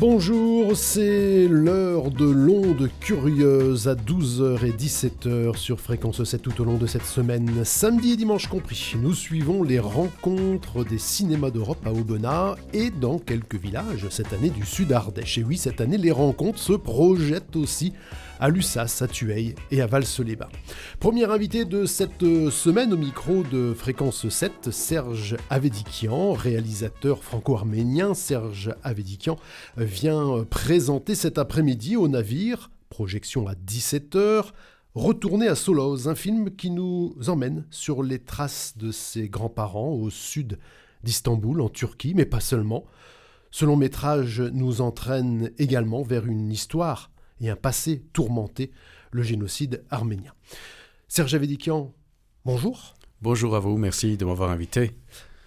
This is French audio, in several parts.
Bonjour, c'est l'heure de l'onde curieuse à 12h et 17h sur Fréquence 7 tout au long de cette semaine, samedi et dimanche compris. Nous suivons les rencontres des cinémas d'Europe à Aubenas et dans quelques villages cette année du Sud Ardèche. Et oui, cette année, les rencontres se projettent aussi à Lussas, à Thueil et à Vals-les-Bains. Premier invité de cette semaine au micro de Fréquence 7, Serge Avedikian, réalisateur franco-arménien. Serge Avedikian vient présenter cet après-midi au navire, projection à 17h, Retourner à Soloz, un film qui nous emmène sur les traces de ses grands-parents au sud d'Istanbul, en Turquie, mais pas seulement. Ce long métrage nous entraîne également vers une histoire et un passé tourmenté, le génocide arménien. Serge Avedikian, bonjour. Bonjour à vous, merci de m'avoir invité.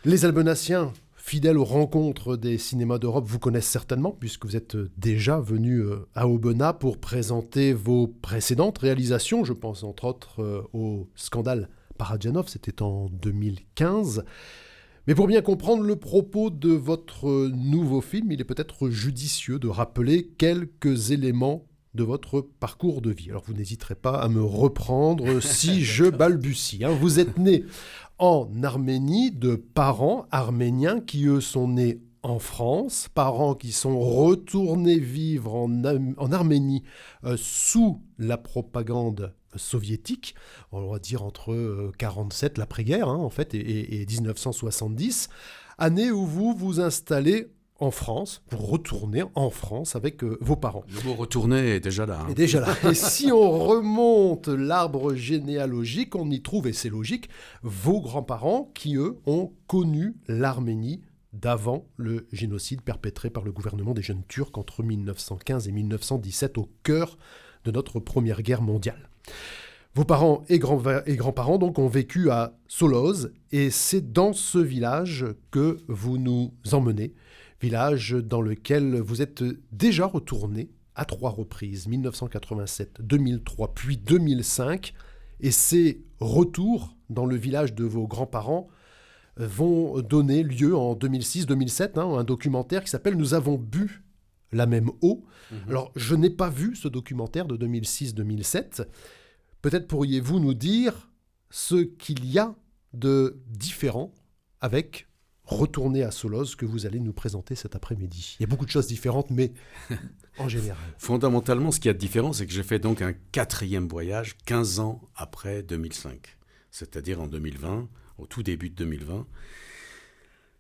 Les Albenaciens, fidèles aux rencontres des cinémas d'Europe, vous connaissent certainement, puisque vous êtes déjà venu à Aubenas pour présenter vos précédentes réalisations. Je pense entre autres au scandale Paradjanov, c'était en 2015. Mais pour bien comprendre le propos de votre nouveau film, il est peut-être judicieux de rappeler quelques éléments de votre parcours de vie. Alors vous n'hésiterez pas à me reprendre si je balbutie. Vous êtes né en Arménie de parents arméniens qui, eux, sont nés en France, parents qui sont retournés vivre en Arménie sous la propagande soviétique, on va dire entre 1947, l'après-guerre en fait, et 1970, année où vous vous installez en France, vous retournez en France avec vos parents. Le mot retourner est déjà là. Est déjà là. Et si on remonte l'arbre généalogique, on y trouve, et c'est logique, vos grands-parents qui, eux, ont connu l'Arménie d'avant le génocide perpétré par le gouvernement des jeunes Turcs entre 1915 et 1917, au cœur de notre première guerre mondiale. Vos parents et grands-parents donc ont vécu à Soloz, et c'est dans ce village que vous nous emmenez, village dans lequel vous êtes déjà retourné à 3 reprises, 1987, 2003, puis 2005, et ces retours dans le village de vos grands-parents vont donner lieu en 2006-2007 à un documentaire qui s'appelle « Nous avons bu la même eau ». Alors, je n'ai pas vu ce documentaire de 2006-2007. Peut-être pourriez-vous nous dire ce qu'il y a de différent avec Retourner à Soloz que vous allez nous présenter cet après-midi. Il y a beaucoup de choses différentes, mais en général. Fondamentalement, ce qu'il y a de différent, c'est que j'ai fait donc un 4e voyage 15 ans après 2005. C'est-à-dire en 2020, au tout début de 2020,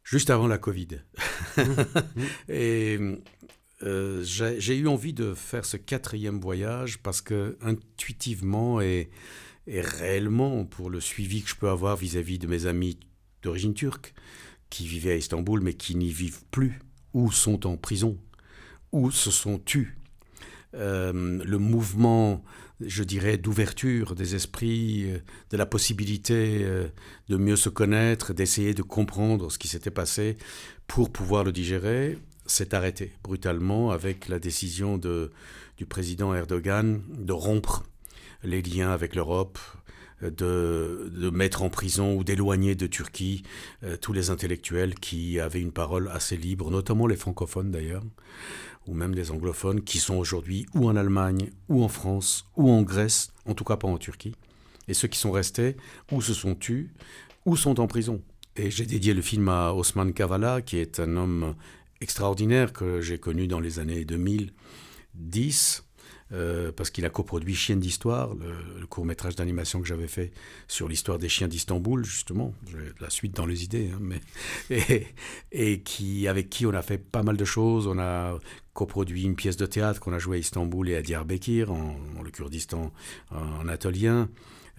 juste avant la Covid. Et j'ai eu envie de faire ce 4e voyage parce que intuitivement et réellement, pour le suivi que je peux avoir vis-à-vis de mes amis d'origine turque, qui vivaient à Istanbul mais qui n'y vivent plus, ou sont en prison, ou se sont tus. Le mouvement, je dirais, d'ouverture des esprits, de la possibilité de mieux se connaître, d'essayer de comprendre ce qui s'était passé pour pouvoir le digérer, s'est arrêté brutalement avec la décision du président Erdogan de rompre les liens avec l'Europe, de mettre en prison ou d'éloigner de Turquie tous les intellectuels qui avaient une parole assez libre, notamment les francophones d'ailleurs, ou même les anglophones, qui sont aujourd'hui ou en Allemagne, ou en France, ou en Grèce, en tout cas pas en Turquie. Et ceux qui sont restés, ou se sont tus, ou sont en prison. Et j'ai dédié le film à Osman Kavala, qui est un homme extraordinaire que j'ai connu dans les années 2010, parce qu'il a coproduit Chiens d'Histoire, le court-métrage d'animation que j'avais fait sur l'histoire des chiens d'Istanbul, justement. J'ai la suite dans les idées, avec qui on a fait pas mal de choses. On a coproduit une pièce de théâtre qu'on a jouée à Istanbul et à Diyarbakir, dans le Kurdistan anatolien.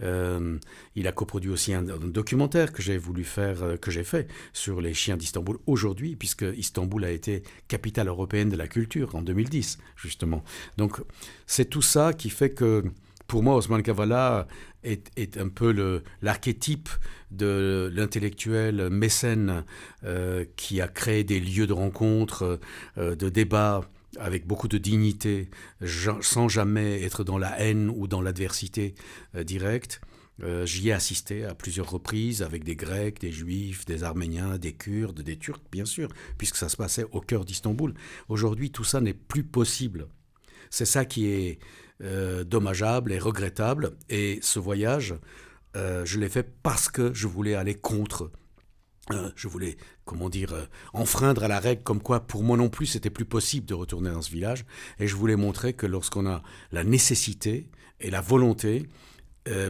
Il a coproduit aussi un documentaire que j'ai voulu faire, que j'ai fait sur les chiens d'Istanbul aujourd'hui, puisque Istanbul a été capitale européenne de la culture en 2010, justement. Donc, c'est tout ça qui fait que, pour moi, Osman Kavala est un peu l'archétype de l'intellectuel mécène qui a créé des lieux de rencontre, de débat, avec beaucoup de dignité, sans jamais être dans la haine ou dans l'adversité directe. J'y ai assisté à plusieurs reprises avec des Grecs, des Juifs, des Arméniens, des Kurdes, des Turcs, bien sûr, puisque ça se passait au cœur d'Istanbul. Aujourd'hui, tout ça n'est plus possible. C'est ça qui est dommageable et regrettable. Et ce voyage, je l'ai fait parce que je voulais aller contre. Je voulais, enfreindre à la règle, comme quoi pour moi non plus c'était plus possible de retourner dans ce village. Et je voulais montrer que lorsqu'on a la nécessité et la volonté,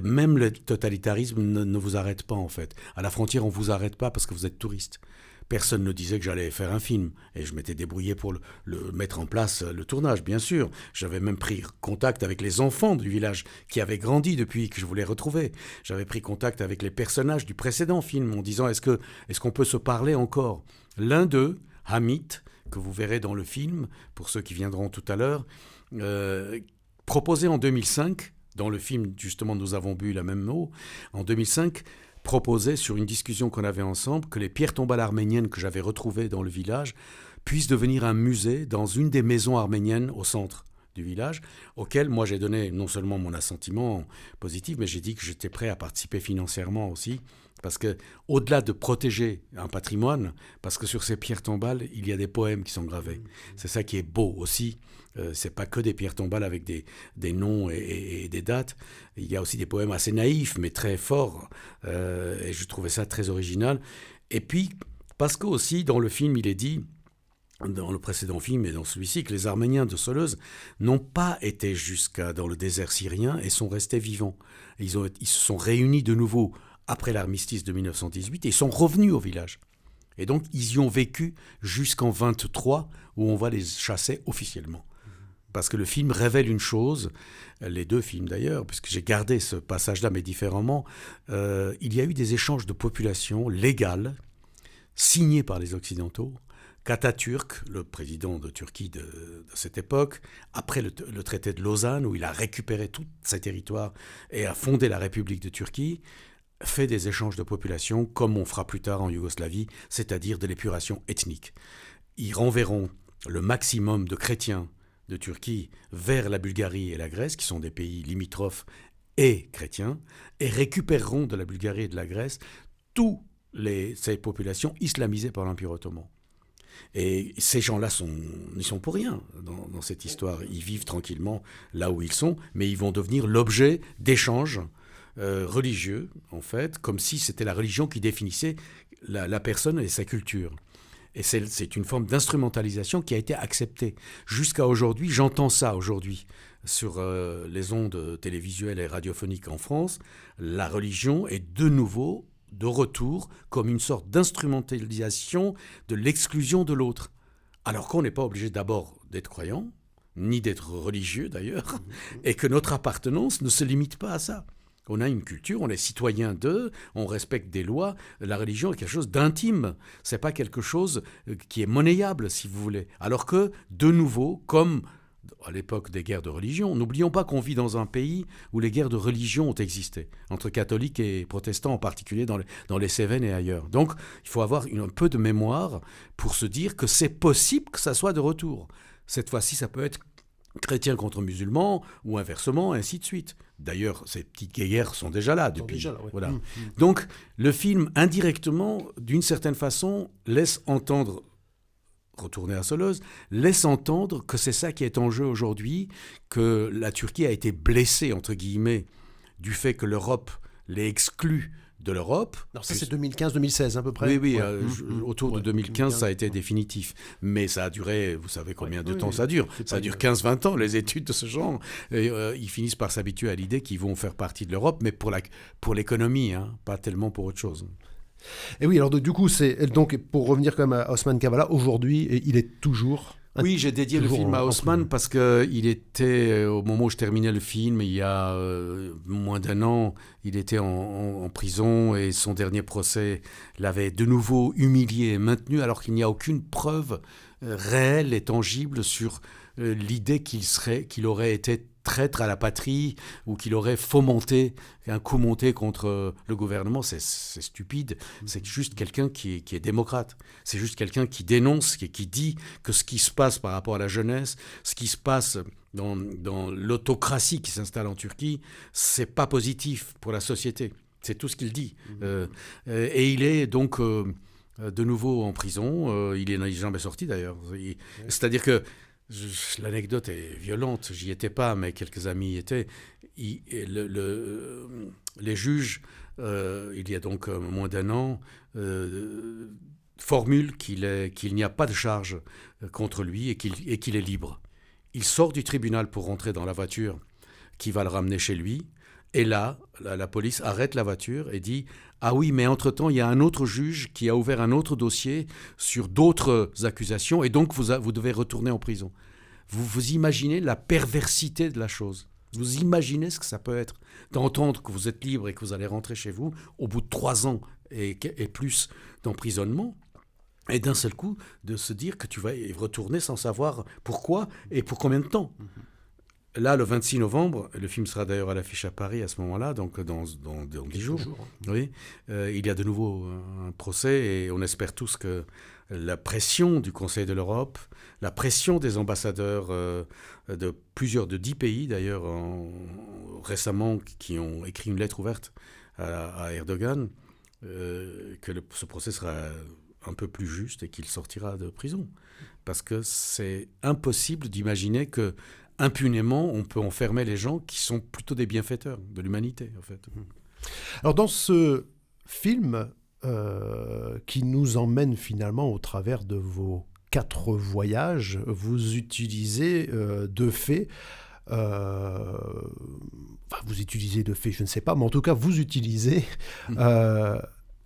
même le totalitarisme ne vous arrête pas en fait. À la frontière, on ne vous arrête pas parce que vous êtes touriste. Personne ne disait que j'allais faire un film. Et je m'étais débrouillé pour le mettre en place, le tournage, bien sûr. J'avais même pris contact avec les enfants du village qui avaient grandi depuis que je voulais retrouver. J'avais pris contact avec les personnages du précédent film en disant est-ce qu'on peut se parler encore ? L'un d'eux, Hamid, que vous verrez dans le film, pour ceux qui viendront tout à l'heure, proposait en 2005, dans le film justement Nous avons bu la même eau, en 2005, proposait sur une discussion qu'on avait ensemble que les pierres tombales arméniennes que j'avais retrouvées dans le village puissent devenir un musée dans une des maisons arméniennes au centre du village, auquel moi j'ai donné non seulement mon assentiment positif, mais j'ai dit que j'étais prêt à participer financièrement aussi, parce que au-delà de protéger un patrimoine, parce que sur ces pierres tombales, il y a des poèmes qui sont gravés. C'est ça qui est beau aussi. C'est pas que des pierres tombales avec des noms et des dates. Il y a aussi des poèmes assez naïfs, mais très forts. Et je trouvais ça très original. Et puis, parce que aussi, dans le film, il est dit, dans le précédent film et dans celui-ci, que les Arméniens de Soleuze n'ont pas été jusqu'à dans le désert syrien et sont restés vivants. Ils se sont réunis de nouveau après l'armistice de 1918 et ils sont revenus au village. Et donc, ils y ont vécu jusqu'en 1923, où on va les chasser officiellement. Parce que le film révèle une chose, les deux films d'ailleurs, puisque j'ai gardé ce passage-là, mais différemment, il y a eu des échanges de population légales, signés par les Occidentaux, qu'Atatürk, le président de Turquie de cette époque, après le traité de Lausanne, où il a récupéré tous ces territoires et a fondé la République de Turquie, fait des échanges de population, comme on fera plus tard en Yougoslavie, c'est-à-dire de l'épuration ethnique. Ils renverront le maximum de chrétiens de Turquie vers la Bulgarie et la Grèce, qui sont des pays limitrophes et chrétiens, et récupéreront de la Bulgarie et de la Grèce toutes ces populations islamisées par l'Empire ottoman. Et ces gens-là n'y sont pour rien dans cette histoire. Ils vivent tranquillement là où ils sont, mais ils vont devenir l'objet d'échanges religieux, en fait, comme si c'était la religion qui définissait la personne et sa culture. Et c'est une forme d'instrumentalisation qui a été acceptée. Jusqu'à aujourd'hui, j'entends ça aujourd'hui sur les ondes télévisuelles et radiophoniques en France. La religion est de nouveau de retour comme une sorte d'instrumentalisation de l'exclusion de l'autre. Alors qu'on n'est pas obligé d'abord d'être croyant, ni d'être religieux d'ailleurs, et que notre appartenance ne se limite pas à ça. On a une culture, on est citoyen d'eux, on respecte des lois. La religion est quelque chose d'intime. C'est pas quelque chose qui est monnayable, si vous voulez. Alors que, de nouveau, comme à l'époque des guerres de religion, n'oublions pas qu'on vit dans un pays où les guerres de religion ont existé, entre catholiques et protestants en particulier dans les Cévennes et ailleurs. Donc, il faut avoir un peu de mémoire pour se dire que c'est possible que ça soit de retour. Cette fois-ci, ça peut être chrétiens contre musulmans, ou inversement, ainsi de suite. D'ailleurs, ces petites guerres sont déjà là depuis. Déjà là, oui. Voilà. Donc, le film, indirectement, d'une certaine façon, laisse entendre, retourner à Soleuze, laisse entendre que c'est ça qui est en jeu aujourd'hui, que la Turquie a été blessée, entre guillemets, du fait que l'Europe l'ait exclue de l'Europe. Alors ça, c'est 2015-2016 à peu près. Oui, autour de 2015, ça a été définitif. Mais ça a duré, vous savez combien de temps ça dure. Ça dure 15-20 ans, les études de ce genre. Et, ils finissent par s'habituer à l'idée qu'ils vont faire partie de l'Europe, mais pour l'économie, pas tellement pour autre chose. Et oui, alors du coup, donc pour revenir quand même à Osman Kavala, aujourd'hui, il est toujours... Oui, j'ai dédié le film à Osman parce qu'il était, au moment où je terminais le film, il y a moins d'un an, il était en prison et son dernier procès l'avait de nouveau humilié et maintenu alors qu'il n'y a aucune preuve réelle et tangible sur l'idée qu'il aurait été traître à la patrie ou qu'il aurait fomenté un coup monté contre le gouvernement. C'est stupide. C'est juste quelqu'un qui est démocrate. C'est juste quelqu'un qui dénonce, qui dit que ce qui se passe par rapport à la jeunesse, ce qui se passe dans l'autocratie qui s'installe en Turquie, c'est pas positif pour la société. C'est tout ce qu'il dit. Et il est donc de nouveau en prison. Il n'est jamais sorti d'ailleurs. C'est-à-dire que l'anecdote est violente. J'y étais pas, mais quelques amis y étaient. Les juges, il y a donc moins d'un an, formulent qu'il n'y a pas de charge contre lui et qu'il est libre. Il sort du tribunal pour rentrer dans la voiture qui va le ramener chez lui. Et là, la police arrête la voiture et dit « Ah oui, mais entre-temps, il y a un autre juge qui a ouvert un autre dossier sur d'autres accusations et donc vous devez retourner en prison. » Vous imaginez la perversité de la chose. Vous imaginez ce que ça peut être d'entendre que vous êtes libre et que vous allez rentrer chez vous au bout de 3 ans et plus d'emprisonnement. Et d'un seul coup, de se dire que tu vas y retourner sans savoir pourquoi et pour combien de temps. Là, le 26 novembre, le film sera d'ailleurs à l'affiche à Paris à ce moment-là, donc dans 10 jours. Oui, il y a de nouveau un procès et on espère tous que la pression du Conseil de l'Europe, la pression des ambassadeurs de 10 pays d'ailleurs récemment qui ont écrit une lettre ouverte à Erdogan, que ce procès sera un peu plus juste et qu'il sortira de prison. Parce que c'est impossible d'imaginer que impunément, on peut enfermer les gens qui sont plutôt des bienfaiteurs de l'humanité, en fait. Alors, dans ce film qui nous emmène finalement au travers de vos 4 voyages, vous utilisez de faits, vous utilisez de faits, je ne sais pas, mais en tout cas, vous utilisez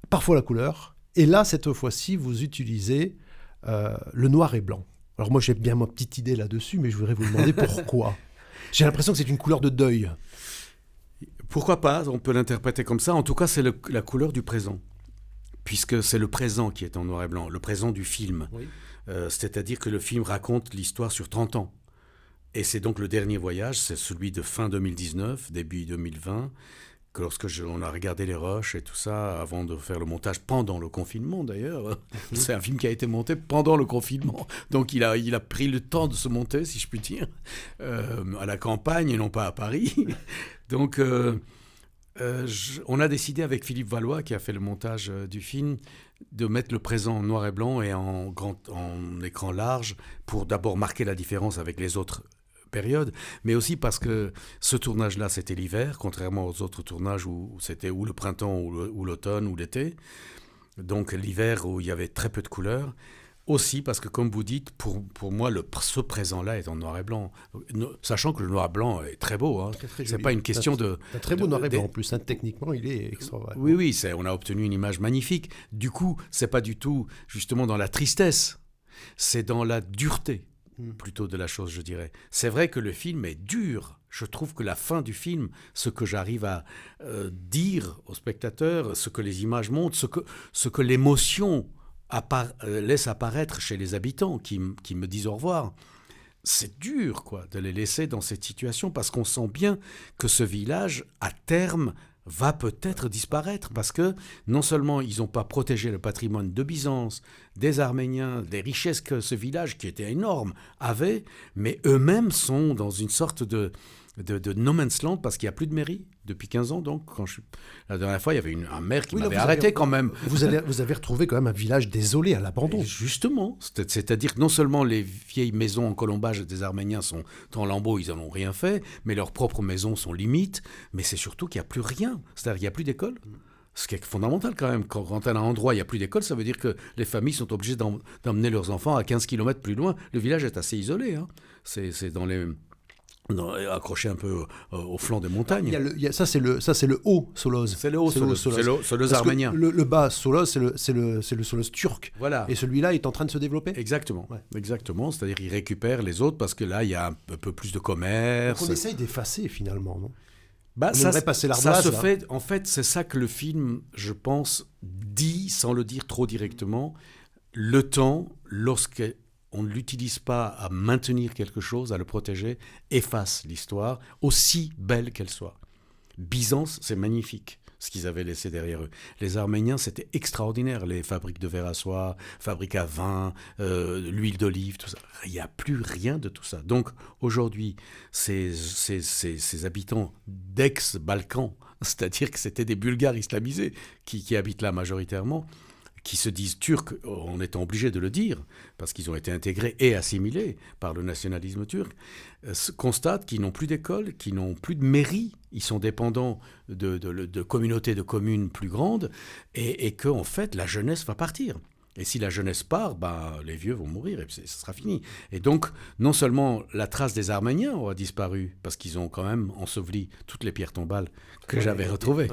parfois la couleur, et là, cette fois-ci, vous utilisez le noir et blanc. Alors moi, j'ai bien ma petite idée là-dessus, mais je voudrais vous demander pourquoi. J'ai l'impression que c'est une couleur de deuil. Pourquoi pas ? On peut l'interpréter comme ça. En tout cas, c'est la couleur du présent, puisque c'est le présent qui est en noir et blanc, le présent du film. Oui. C'est-à-dire que le film raconte l'histoire sur 30 ans. Et c'est donc le dernier voyage, c'est celui de fin 2019, début 2020, que lorsque on a regardé les rushs et tout ça, avant de faire le montage, pendant le confinement d'ailleurs, c'est un film qui a été monté pendant le confinement, donc il a pris le temps de se monter, si je puis dire, à la campagne et non pas à Paris. Donc on a décidé avec Philippe Valois, qui a fait le montage du film, de mettre le présent en noir et blanc et en écran large, pour d'abord marquer la différence avec les autres période, mais aussi parce que ce tournage-là, c'était l'hiver, contrairement aux autres tournages où c'était ou le printemps ou l'automne ou l'été. Donc l'hiver où il y avait très peu de couleurs. Aussi parce que, comme vous dites, pour moi, ce présent-là est en noir et blanc. Sachant que le noir et blanc est très beau. Hein. C'est pas une question de... Un très beau noir et blanc en plus. Hein. Techniquement, il est extraordinaire. Oui, on a obtenu une image magnifique. Du coup, c'est pas du tout justement dans la tristesse. C'est dans la dureté. Plutôt de la chose, je dirais. C'est vrai que le film est dur. Je trouve que la fin du film, ce que j'arrive à dire aux spectateurs, ce que les images montrent, ce que l'émotion laisse apparaître chez les habitants qui me disent au revoir, c'est dur de les laisser dans cette situation parce qu'on sent bien que ce village, à terme, va peut-être disparaître parce que non seulement ils n'ont pas protégé le patrimoine de Byzance, des Arméniens, des richesses que ce village, qui était énorme, avait, mais eux-mêmes sont dans une sorte de no man's land parce qu'il n'y a plus de mairie depuis 15 ans. Donc, la dernière fois, il y avait un maire qui m'avait arrêté quand même. Vous avez retrouvé quand même un village désolé à l'abandon. Justement, c'est-à-dire que non seulement les vieilles maisons en colombage des Arméniens sont en lambeaux, ils n'en ont rien fait, mais leurs propres maisons sont limites, mais c'est surtout qu'il n'y a plus rien. C'est-à-dire qu'il n'y a plus d'école. Ce qui est fondamental quand même. Quand à un endroit, il n'y a plus d'école, ça veut dire que les familles sont obligées d'emmener leurs enfants à 15 km plus loin. Le village est assez isolé. Hein. C'est dans les... accroché un peu au flanc des montagnes. Ça, c'est le haut Solos. C'est le haut Solos. C'est le Solos arménien. Le bas Solos, c'est le Solos turc. Voilà. Et celui-là est en train de se développer. Exactement. Ouais. Exactement. C'est-à-dire qu'il récupère les autres parce que là, il y a un peu plus de commerce. Donc on essaye d'effacer finalement, non ? Ça se fait. En fait, c'est ça que le film, je pense, dit, sans le dire trop directement. Le temps, lorsqu'on ne l'utilise pas à maintenir quelque chose, à le protéger, efface l'histoire, aussi belle qu'elle soit. Byzance, c'est magnifique. ce qu'ils avaient laissé derrière eux. Les Arméniens, c'était extraordinaire. Les fabriques de verre à soie, fabriques à vin, l'huile d'olive, tout ça. Il n'y a plus rien de tout ça. Donc, aujourd'hui, ces habitants d'ex-Balkans, c'est-à-dire que c'était des Bulgares islamisés qui habitent là majoritairement, qui se disent turcs en étant obligés de le dire, parce qu'ils ont été intégrés et assimilés par le nationalisme turc, constatent qu'ils n'ont plus d'école, qu'ils n'ont plus de mairie, ils sont dépendants de communautés de communes plus grandes, et qu'en fait, la jeunesse va partir. Et si la jeunesse part, les vieux vont mourir et ce sera fini. Et donc, non seulement la trace des Arméniens aura disparu, parce qu'ils ont quand même enseveli toutes les pierres tombales que j'avais retrouvées.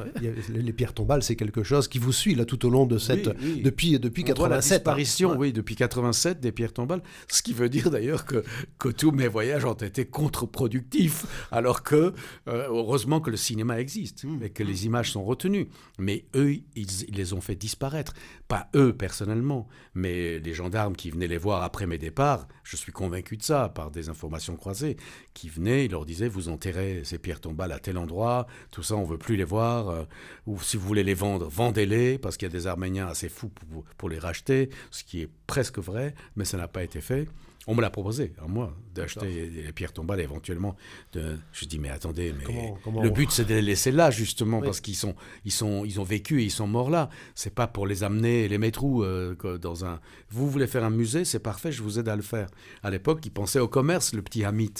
Les pierres tombales, c'est quelque chose qui vous suit là tout au long de cette... Oui. Depuis 87. La disparition, oui, depuis 87 des pierres tombales. Ce qui veut dire d'ailleurs que tous mes voyages ont été contre-productifs, alors que, heureusement que le cinéma existe et que les images sont retenues. Mais eux, ils les ont fait disparaître. Pas eux, personnellement, mais les gendarmes qui venaient les voir après mes départs, je suis convaincu de ça, par des informations croisées, qui venaient, ils leur disaient, vous enterrez ces pierres tombales à tel endroit, tout ça, on ne veut plus les voir, ou si vous voulez les vendre, vendez-les, parce qu'il y a des Arméniens assez fous pour les racheter, ce qui est presque vrai, mais ça n'a pas été fait. On me l'a proposé, à moi, d'acheter les pierres tombales éventuellement. Je dis, mais attendez, mais le but, c'est de les laisser là, justement, parce qu'ils ont vécu et ils sont morts là. C'est pas pour les amener et les mettre où dans un... Vous voulez faire un musée, c'est parfait, je vous aide à le faire. À l'époque, il pensait au commerce, le petit Hamit,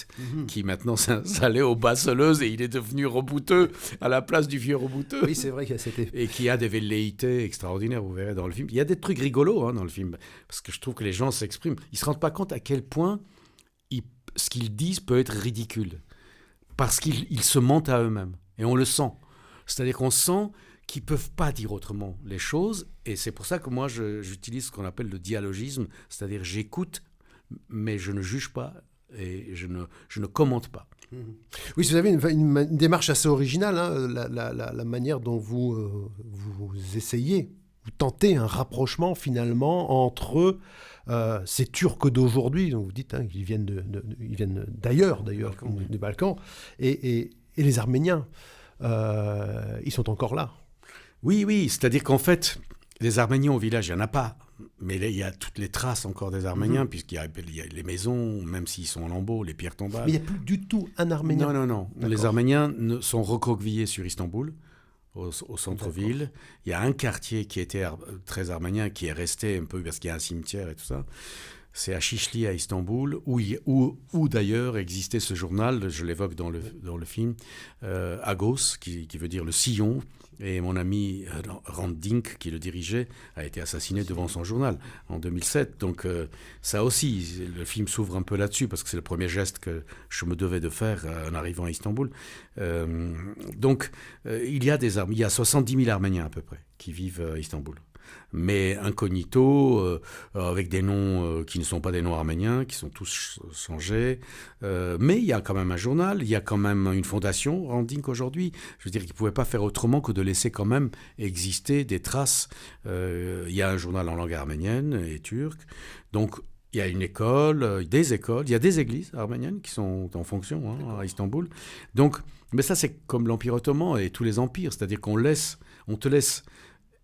qui maintenant s'allait aux Basseleuses et il est devenu rebouteux à la place du vieux rebouteux. Oui, c'est vrai qu'il y a cette... Et qui a des velléités extraordinaires, vous verrez dans le film. Il y a des trucs rigolos dans le film, parce que je trouve que les gens s'expriment. Ils se rendent pas compte à quel point ce qu'ils disent peut être ridicule. Parce qu'ils se mentent à eux-mêmes. Et on le sent. C'est-à-dire qu'on sent qu'ils ne peuvent pas dire autrement les choses. Et c'est pour ça que moi, j'utilise ce qu'on appelle le dialogisme. C'est-à-dire j'écoute, mais je ne juge pas et je ne commente pas. Oui, vous avez une démarche assez originale, hein, la manière dont vous essayez, vous tentez un rapprochement finalement entre ces Turcs d'aujourd'hui, dont vous dites qu'ils viennent d'ailleurs, des Balkans, et les Arméniens. Ils sont encore là. Oui, c'est-à-dire qu'en fait, les Arméniens au village, il n'y en a pas. Mais là, il y a toutes les traces encore des Arméniens, puisqu'il y a les maisons, même s'ils sont en lambeaux, les pierres tombales. Mais il n'y a plus du tout un Arménien. Non. D'accord. Les Arméniens sont recroquevillés sur Istanbul, au centre-ville. D'accord. Il y a un quartier qui était très arménien, qui est resté un peu, parce qu'il y a un cimetière et tout ça. C'est à Şişli, à Istanbul, où d'ailleurs existait ce journal, je l'évoque dans le film, Agos, qui veut dire le sillon. Et mon ami Hrant Dink, qui le dirigeait, a été assassiné devant son journal en 2007. Donc ça aussi, le film s'ouvre un peu là-dessus, parce que c'est le premier geste que je me devais de faire en arrivant à Istanbul. Donc il y a 70 000 Arméniens à peu près qui vivent à Istanbul. Mais incognito, avec des noms qui ne sont pas des noms arméniens, qui sont tous changés. Mais il y a quand même un journal, il y a quand même une fondation, Hrant Dink aujourd'hui. Je veux dire qu'il ne pouvait pas faire autrement que de laisser quand même exister des traces. Il y a un journal en langue arménienne et turque. Donc il y a une école, des écoles, il y a des églises arméniennes qui sont en fonction à Istanbul. Donc, mais ça c'est comme l'Empire ottoman et tous les empires, c'est-à-dire qu'on te laisse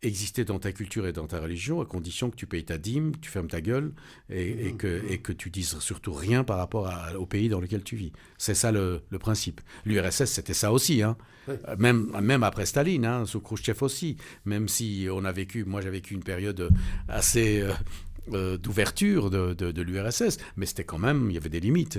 exister dans ta culture et dans ta religion, à condition que tu payes ta dîme, que tu fermes ta gueule et que tu dises surtout rien par rapport au pays dans lequel tu vis. C'est ça le principe. L'URSS, c'était ça aussi. Oui. Même après Staline, sous Khrouchtchev aussi. Même si moi j'ai vécu une période assez... d'ouverture de l'URSS, mais c'était quand même, il y avait des limites.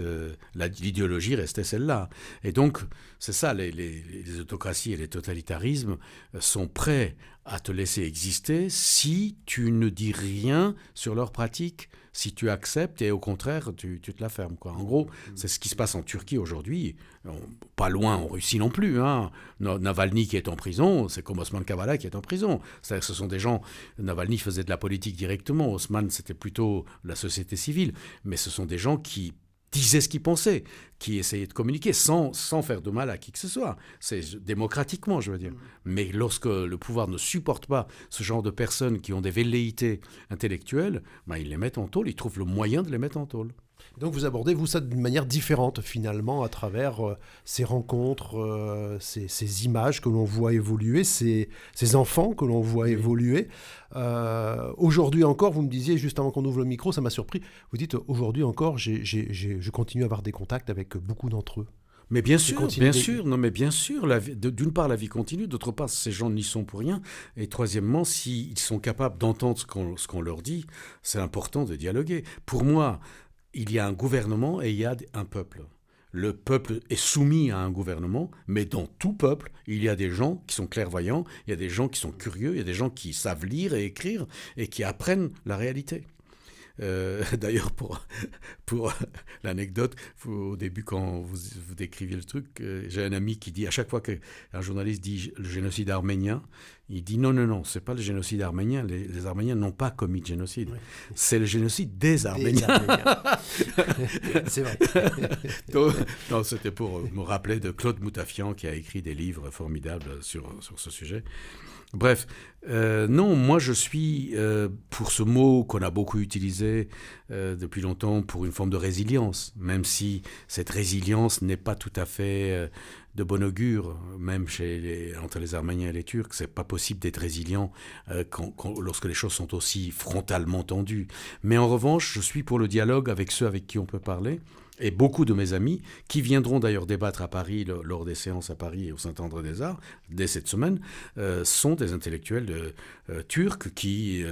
L'idéologie restait celle-là. Et donc, c'est ça, les autocraties et les totalitarismes sont prêts à te laisser exister si tu ne dis rien sur leurs pratiques, si tu acceptes et au contraire, tu te la fermes, quoi. En gros, c'est ce qui se passe en Turquie aujourd'hui, pas loin en Russie non plus. Navalny qui est en prison, c'est comme Osman Kavala qui est en prison. C'est-à-dire que ce sont des gens... Navalny faisait de la politique directement, Osman c'était plutôt la société civile, mais ce sont des gens qui disaient ce qu'ils pensaient, qui essayaient de communiquer sans faire de mal à qui que ce soit. C'est démocratiquement, je veux dire. Mais lorsque le pouvoir ne supporte pas ce genre de personnes qui ont des velléités intellectuelles, ils les mettent en tôle, ils trouvent le moyen de les mettre en tôle. Donc vous abordez, vous, ça d'une manière différente, finalement, à travers ces rencontres, ces images que l'on voit évoluer, ces enfants que l'on voit évoluer. Aujourd'hui encore, vous me disiez, juste avant qu'on ouvre le micro, ça m'a surpris, vous dites, aujourd'hui encore, je continue à avoir des contacts avec beaucoup d'entre eux. Mais bien sûr, non mais bien sûr, d'une part la vie continue, d'autre part ces gens n'y sont pour rien, et troisièmement, s'ils sont capables d'entendre ce qu'on leur dit, c'est important de dialoguer. Pour moi, il y a un gouvernement et il y a un peuple. Le peuple est soumis à un gouvernement, mais dans tout peuple, il y a des gens qui sont clairvoyants, il y a des gens qui sont curieux, il y a des gens qui savent lire et écrire et qui apprennent la réalité. D'ailleurs, pour l'anecdote, au début, quand vous décriviez le truc, j'ai un ami qui dit, à chaque fois qu'un journaliste dit le génocide arménien, il dit non, c'est pas le génocide arménien, les Arméniens n'ont pas commis de génocide, oui. C'est le génocide des Arméniens. C'est vrai. Donc, non, c'était pour me rappeler de Claude Moutafian qui a écrit des livres formidables sur ce sujet. Bref, non, moi je suis pour ce mot qu'on a beaucoup utilisé depuis longtemps pour une forme de résilience, même si cette résilience n'est pas tout à fait de bon augure, même entre les Arméniens et les Turcs, c'est pas possible d'être résilient lorsque les choses sont aussi frontalement tendues. Mais en revanche, je suis pour le dialogue avec ceux avec qui on peut parler. Et beaucoup de mes amis, qui viendront d'ailleurs débattre à Paris lors des séances à Paris et au Saint-André-des-Arts, dès cette semaine, sont des intellectuels turcs qui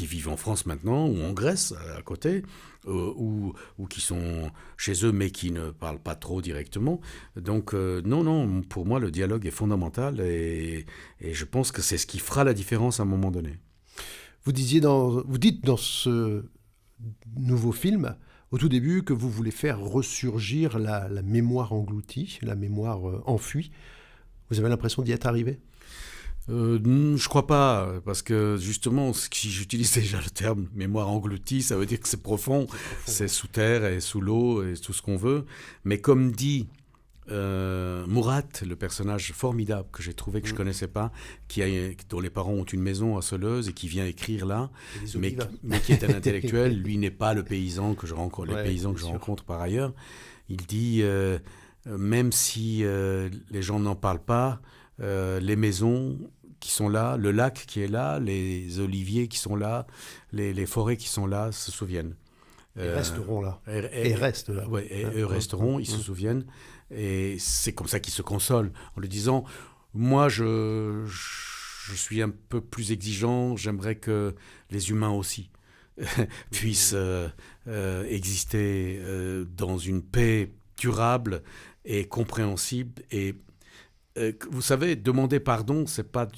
vivent en France maintenant, ou en Grèce, à côté, ou qui sont chez eux, mais qui ne parlent pas trop directement. Donc non, pour moi, le dialogue est fondamental, et je pense que c'est ce qui fera la différence à un moment donné. Vous dites dans ce nouveau film, au tout début, que vous voulez faire ressurgir la mémoire engloutie, la mémoire enfuie. Vous avez l'impression d'y être arrivé ? Je crois pas, parce que justement, si j'utilise déjà le terme mémoire engloutie, ça veut dire que c'est profond, c'est sous terre et sous l'eau et tout ce qu'on veut. Mais comme dit Murat, le personnage formidable que j'ai trouvé, que je connaissais pas, dont les parents ont une maison à Soleuse et qui vient écrire là, mais qui est un intellectuel, lui n'est pas le paysan que je rencontre, les paysans que je rencontre par ailleurs. Il dit, même si les gens n'en parlent pas, les maisons qui sont là, le lac qui est là, les oliviers qui sont là, les forêts qui sont là se souviennent. Ils resteront là. Et restent là. Ouais, et eux resteront, ils se souviennent. Et c'est comme ça qu'ils se consolent, en lui disant, moi je suis un peu plus exigeant, j'aimerais que les humains aussi puissent exister dans une paix durable et compréhensible. Et vous savez, demander pardon, c'est pas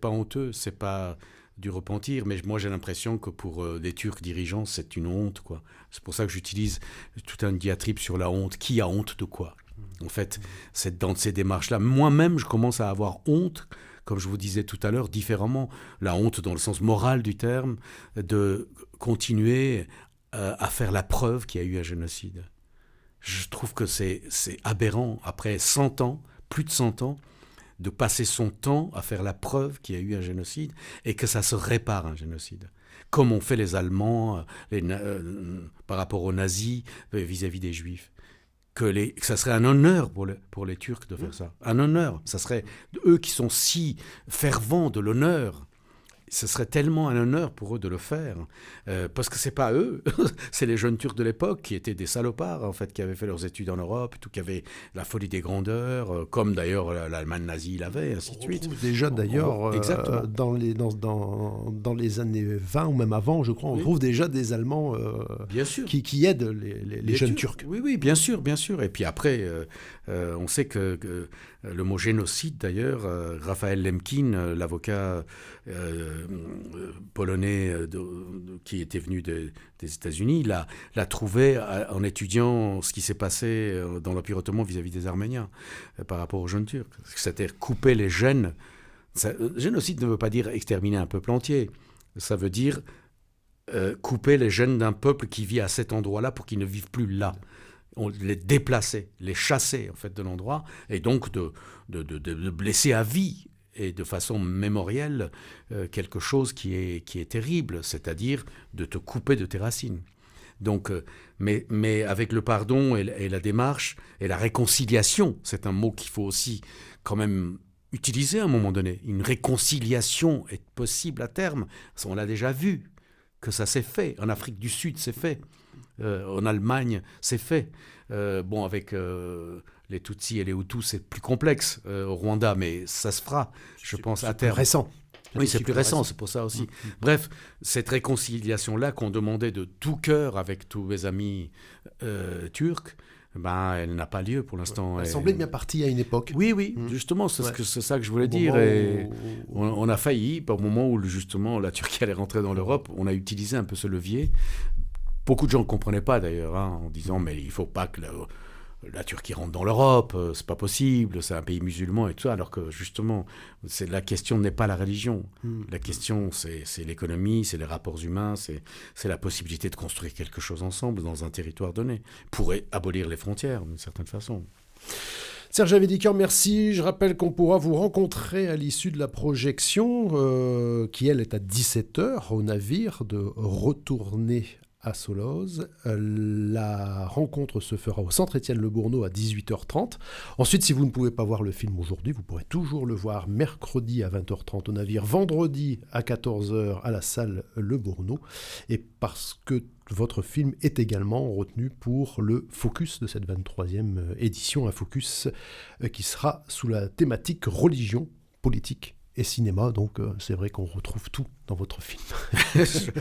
honteux, c'est pas du repentir, mais moi j'ai l'impression que pour les Turcs dirigeants, c'est une honte, quoi. C'est pour ça que j'utilise tout un diatribe sur la honte. Qui a honte de quoi ? En fait, c'est dans ces démarches-là. Moi-même, je commence à avoir honte, comme je vous disais tout à l'heure, différemment. La honte dans le sens moral du terme, de continuer à faire la preuve qu'il y a eu un génocide. Je trouve que c'est aberrant, après 100 ans, plus de 100 ans, de passer son temps à faire la preuve qu'il y a eu un génocide et que ça se répare, un génocide. Comme ont fait les Allemands par rapport aux nazis vis-à-vis des Juifs. Que ça serait un honneur pour les Turcs de faire ça. Un honneur. Ça serait eux qui sont si fervents de l'honneur. Ce serait tellement un honneur pour eux de le faire. Parce que c'est pas eux. C'est les jeunes Turcs de l'époque qui étaient des salopards, en fait, qui avaient fait leurs études en Europe, qui avaient la folie des grandeurs, comme d'ailleurs l'Allemagne nazie l'avait, ainsi de suite. On trouve déjà d'ailleurs, dans les années 20 ou même avant, je crois, on trouve déjà des Allemands qui aident les jeunes Turcs. Oui, bien sûr. Et puis après, on sait que le mot génocide, d'ailleurs, Raphaël Lemkin, l'avocat polonais qui était venu des États-Unis, l'a trouvé en étudiant ce qui s'est passé dans l'Empire ottoman vis-à-vis des Arméniens par rapport aux jeunes Turcs. C'est-à-dire couper les gènes. Génocide ne veut pas dire exterminer un peuple entier. Ça veut dire couper les gènes d'un peuple qui vit à cet endroit-là pour qu'ils ne vivent plus là. On les déplacer, les chasser en fait de l'endroit, et donc de blesser à vie et de façon mémorielle quelque chose qui est terrible, c'est-à-dire de te couper de tes racines. Donc, mais avec le pardon et la démarche et la réconciliation, c'est un mot qu'il faut aussi quand même utiliser à un moment donné. Une réconciliation est possible à terme. On l'a déjà vu, que ça s'est fait. En Afrique du Sud, c'est fait. En Allemagne, c'est fait. Avec les Tutsis et les Hutus, c'est plus complexe au Rwanda, mais ça se fera, je pense, à terme. C'est récent. Oui, c'est plus récent, c'est pour ça aussi. Bref, cette réconciliation-là qu'on demandait de tout cœur avec tous mes amis turcs, elle n'a pas lieu pour l'instant. Elle semblait bien partie à une époque. Oui, justement, c'est ça que je voulais dire. Et on a failli, au moment où justement la Turquie allait rentrer dans l'Europe, on a utilisé un peu ce levier. Beaucoup de gens ne comprenaient pas d'ailleurs, en disant mais il ne faut pas que la Turquie rentre dans l'Europe, c'est pas possible, c'est un pays musulman et tout ça, alors que justement, la question n'est pas la religion. La question, c'est l'économie, c'est les rapports humains, c'est la possibilité de construire quelque chose ensemble dans un territoire donné, pour abolir les frontières d'une certaine façon. Serge Avedikian, merci. Je rappelle qu'on pourra vous rencontrer à l'issue de la projection, qui elle est à 17h au navire de Retourner à Solozh. La rencontre se fera au Centre Étienne-Le-Bourneau à 18h30. Ensuite, si vous ne pouvez pas voir le film aujourd'hui, vous pourrez toujours le voir mercredi à 20h30 au navire, vendredi à 14h à la salle Le Bourneau. Et parce que votre film est également retenu pour le Focus de cette 23e édition, un Focus qui sera sous la thématique religion, politique et cinéma, donc c'est vrai qu'on retrouve tout dans votre film.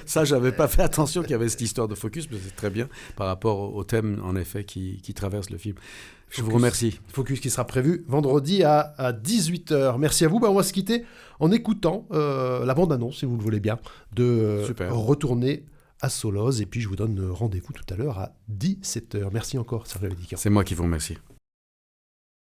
Ça, j'avais pas fait attention qu'il y avait cette histoire de focus, mais c'est très bien par rapport au thème, en effet, qui traverse le film. Je vous remercie. Focus qui sera prévu vendredi à 18h. Merci à vous. On va se quitter en écoutant la bande-annonce, si vous le voulez bien, de Retourner à Solozh. Et puis, je vous donne rendez-vous tout à l'heure à 17h. Merci encore, Serge Avedikian. C'est moi qui vous remercie.